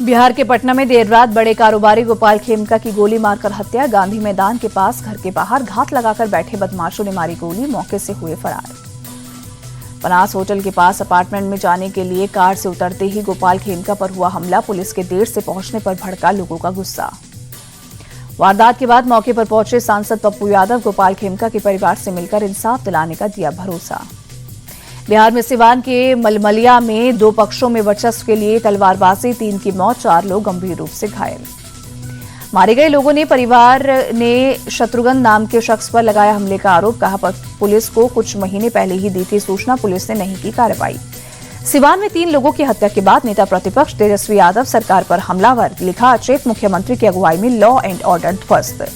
बिहार के पटना में देर रात बड़े कारोबारी गोपाल खेमका की गोली मारकर हत्या। गांधी मैदान के पास घर के बाहर घात लगाकर बैठे बदमाशों ने मारी गोली, मौके से हुए फरार। पनास होटल के पास अपार्टमेंट में जाने के लिए कार से उतरते ही गोपाल खेमका पर हुआ हमला। पुलिस के देर से पहुंचने पर भड़का लोगों का गुस्सा। वारदात के बाद मौके पर पहुंचे सांसद पप्पू यादव गोपाल खेमका के परिवार से मिलकर इंसाफ दिलाने का दिया भरोसा। बिहार में सिवान के मलमलिया में दो पक्षों में वर्चस्व के लिए तलवारबाजी, 3 की मौत, 4 लोग गंभीर रूप से घायल। मारे गए लोगों ने परिवार ने शत्रुघ्न नाम के शख्स पर लगाया हमले का आरोप। कहा पुलिस को कुछ महीने पहले ही दी थी सूचना, पुलिस ने नहीं की कार्रवाई। सिवान में 3 लोगों की हत्या के बाद नेता प्रतिपक्ष तेजस्वी यादव सरकार पर हमलावर, लिखा अचेत मुख्यमंत्री की अगुवाई में लॉ एंड ऑर्डर ध्वस्त।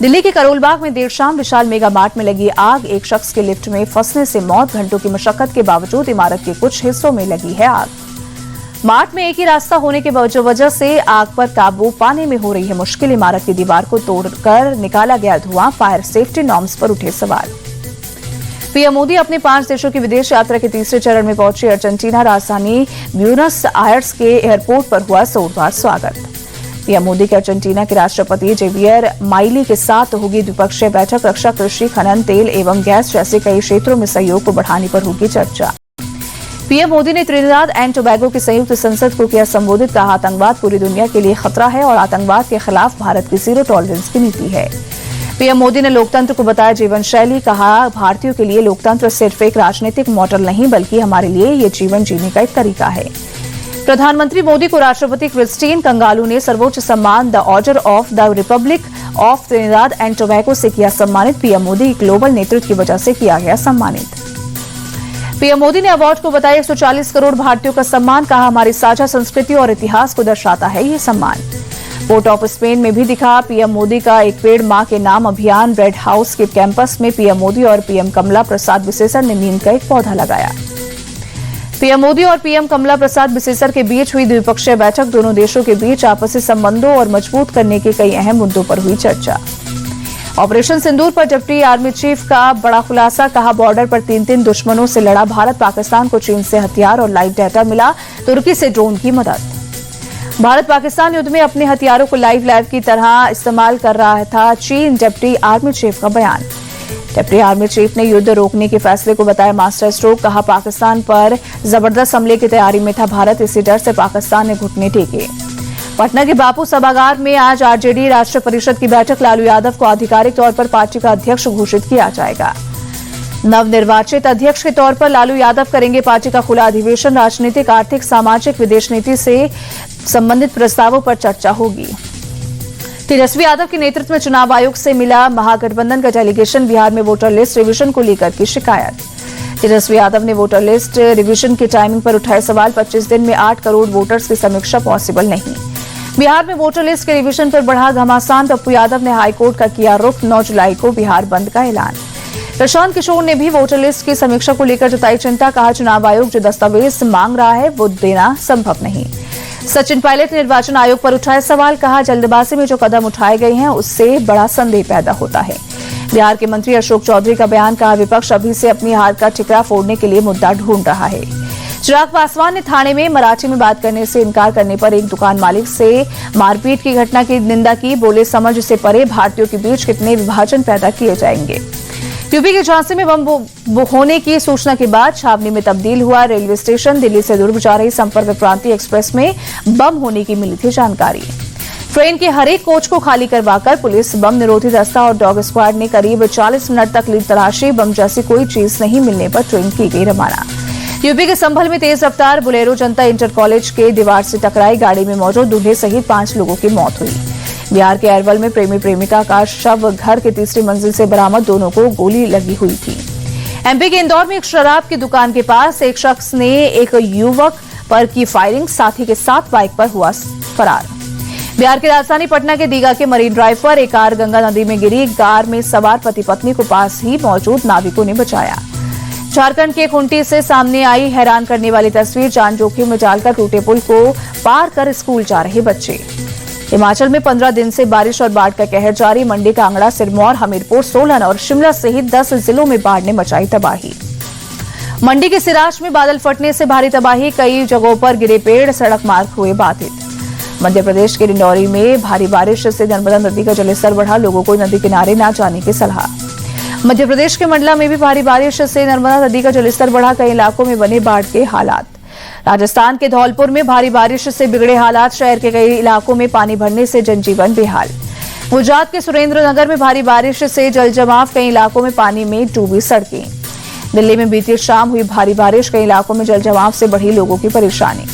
दिल्ली के करोलबाग में देर शाम विशाल मेगा मार्ट में लगी आग, एक शख्स के लिफ्ट में फंसने से मौत। घंटों की मशक्कत के बावजूद इमारत के कुछ हिस्सों में लगी है आग। मार्ट में एक ही रास्ता होने के वजह से आग पर काबू पाने में हो रही है मुश्किल। इमारत की दीवार को तोड़कर निकाला गया धुआं, फायर सेफ्टी नॉर्म्स पर उठे सवाल। पीएम मोदी अपने 5 देशों की विदेश यात्रा के तीसरे चरण में पहुंचे अर्जेंटीना। राजधानी ब्यूनस आयर्स के एयरपोर्ट पर हुआ जोरदार स्वागत। पीएम मोदी के अर्जेंटीना के राष्ट्रपति जेवियर माइली के साथ होगी द्विपक्षीय बैठक। रक्षा, कृषि, खनन, तेल एवं गैस जैसे कई क्षेत्रों में सहयोग को बढ़ाने पर होगी चर्चा। पीएम मोदी ने त्रिनिदाद एंड टोबैगो की संयुक्त संसद को किया संबोधित। कहा आतंकवाद पूरी दुनिया के लिए खतरा है और आतंकवाद के खिलाफ भारत की जीरो टॉलरेंस की नीति है। पीएम मोदी ने लोकतंत्र को बताया जीवन शैली। कहा भारतीयों के लिए लोकतंत्र सिर्फ एक राजनीतिक मॉडल नहीं बल्कि हमारे लिए ये जीवन जीने का एक तरीका है। प्रधानमंत्री मोदी को राष्ट्रपति क्रिस्टीन कंगालू ने सर्वोच्च सम्मान the order of the Republic of Trinidad and Tobago से किया सम्मानित। पीएम मोदी ग्लोबल नेतृत्व की वजह से किया गया सम्मानित। पीएम मोदी ने अवार्ड को बताया 140 करोड़ भारतीयों का सम्मान। कहा हमारी साझा संस्कृति और इतिहास को दर्शाता है ये सम्मान। पोर्ट ऑफ स्पेन में भी दिखा पीएम मोदी का एक पेड़ मां के नाम अभियान। रेड हाउस के कैंपस में पीएम मोदी और पीएम कमला प्रसाद बिसेसर ने नीम का एक पौधा लगाया। पीएम मोदी और पीएम कमला प्रसाद बिसेसर के बीच हुई द्विपक्षीय बैठक। दोनों देशों के बीच आपसी संबंधों और मजबूत करने के कई अहम मुद्दों पर हुई चर्चा। ऑपरेशन सिंदूर पर डिप्टी आर्मी चीफ का बड़ा खुलासा। कहा बॉर्डर पर 3 दुश्मनों से लड़ा भारत। पाकिस्तान को चीन से हथियार और लाइव डाटा मिला, तुर्की से ड्रोन की मदद। भारत पाकिस्तान युद्ध में अपने हथियारों को लाइव की तरह इस्तेमाल कर रहा था चीन, डिप्टी आर्मी चीफ का बयान। डिप्टी आर्मी चीफ ने युद्ध रोकने के फैसले को बताया मास्टर स्ट्रोक। कहा पाकिस्तान पर जबरदस्त हमले की तैयारी में था भारत, इसी डर से पाकिस्तान ने घुटने टेके। पटना के बापू सभागार में आज आरजेडी राष्ट्रीय परिषद की बैठक। लालू यादव को आधिकारिक तौर पर पार्टी का अध्यक्ष घोषित किया जाएगा। नवनिर्वाचित अध्यक्ष के तौर पर लालू यादव करेंगे पार्टी का खुला अधिवेशन। राजनीतिक, आर्थिक, सामाजिक, विदेश नीति से संबंधित प्रस्तावों पर चर्चा होगी। तेजस्वी यादव के नेतृत्व में चुनाव आयोग से मिला महागठबंधन का डेलीगेशन। बिहार में वोटर लिस्ट रिवीजन को लेकर की शिकायत। तेजस्वी यादव ने वोटर लिस्ट रिवीजन की टाइमिंग पर उठाए सवाल। 25 दिन में 8 करोड़ वोटर्स की समीक्षा पॉसिबल नहीं। बिहार में वोटर लिस्ट के रिवीजन पर बढ़ा घमासान। पप्पू यादव ने हाईकोर्ट का किया रुख। 9 जुलाई को बिहार बंद का ऐलान। प्रशांत किशोर ने भी वोटर लिस्ट की समीक्षा को लेकर जताई चिंता। कहा चुनाव आयोग जो दस्तावेज मांग रहा है वो देना संभव नहीं। सचिन पायलट ने निर्वाचन आयोग पर उठाए सवाल। कहा जल्दबाजी में जो कदम उठाए गए हैं उससे बड़ा संदेह पैदा होता है। बिहार के मंत्री अशोक चौधरी का बयान। कहा विपक्ष अभी से अपनी हार का ठिकरा फोड़ने के लिए मुद्दा ढूंढ रहा है। चिराग पासवान ने थाने में मराठी में बात करने से इनकार करने पर एक दुकान मालिक से मारपीट की घटना की निंदा की। बोले समझ से परे भारतीयों के बीच कितने विभाजन पैदा किए जाएंगे। यूपी के झांसी में बम होने की सूचना के बाद छावनी में तब्दील हुआ रेलवे स्टेशन। दिल्ली से दुर्ग जा रही संपर्क क्रांति एक्सप्रेस में बम होने की मिली थी जानकारी। ट्रेन के हर एक कोच को खाली करवाकर पुलिस, बम निरोधी दस्ता और डॉग स्क्वाड ने करीब 40 मिनट तक ली तलाशी। बम जैसी कोई चीज नहीं मिलने पर ट्रेन की गई रवाना। यूपी के संभल में तेज रफ्तार बुलेरो जनता इंटर कॉलेज के दीवार से टकराई। गाड़ी में मौजूद दूल्हे सहित 5 लोगों की मौत हुई। बिहार के अरवल में प्रेमी प्रेमिका का शव घर के तीसरी मंजिल से बरामद। दोनों को गोली लगी हुई थी। एमपी के इंदौर में एक शराब की दुकान के पास एक शख्स ने एक युवक पर की फायरिंग। साथी के साथ बाइक पर हुआ फरार। बिहार की राजधानी पटना के दीघा के मरीन ड्राइव पर एक कार गंगा नदी में गिरी। कार में सवार पति पत्नी को पास ही मौजूद नाविकों ने बचाया। झारखंड के खूंटी से सामने आई हैरान करने वाली तस्वीर। जान जोखिम में डालकर टूटे पुल को पार कर स्कूल जा रहे बच्चे। हिमाचल में 15 दिन से बारिश और बाढ़ का कहर जारी। मंडी, कांगड़ा, सिरमौर, हमीरपुर, सोलन और शिमला सहित 10 जिलों में बाढ़ ने मचाई तबाही। मंडी के सिराज में बादल फटने से भारी तबाही। कई जगहों पर गिरे पेड़, सड़क मार्ग हुए बाधित। मध्य प्रदेश के डिंडौरी में भारी बारिश से नर्मदा नदी का जलस्तर बढ़ा, लोगों को नदी किनारे न जाने की सलाह। मध्य प्रदेश के मंडला में भी भारी बारिश से नर्मदा नदी का जलस्तर बढ़ा, कई इलाकों में बने बाढ़ के हालात। राजस्थान के धौलपुर में भारी बारिश से बिगड़े हालात, शहर के कई इलाकों में पानी भरने से जनजीवन बेहाल। गुजरात के सुरेंद्रनगर में भारी बारिश से जलजमाव, कई इलाकों में पानी में डूबी सड़कें। दिल्ली में बीती शाम हुई भारी बारिश, कई इलाकों में जलजमाव से बढ़ी लोगों की परेशानी।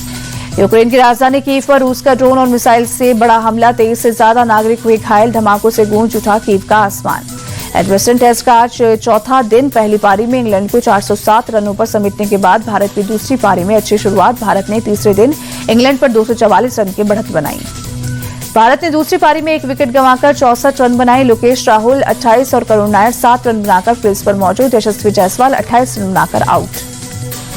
यूक्रेन की राजधानी कीव पर रूस का ड्रोन और मिसाइल से बड़ा हमला, 23 से ज्यादा नागरिक हुए घायल, धमाकों से गूंज उठा कीव का आसमान। एडमिंटन टेस्ट का आज चौथा दिन, पहली पारी में इंग्लैंड को 407 रनों पर समेटने के बाद भारत की दूसरी पारी में अच्छी शुरुआत। भारत ने तीसरे दिन इंग्लैंड पर 244 रन की बढ़त बनाई। भारत ने दूसरी पारी में एक विकेट गंवाकर 64 रन बनाए। लोकेश राहुल 28 और करुण नायर 7 रन बनाकर क्रीज पर मौजूद। यशस्वी जायसवाल 28 रन बनाकर आउट।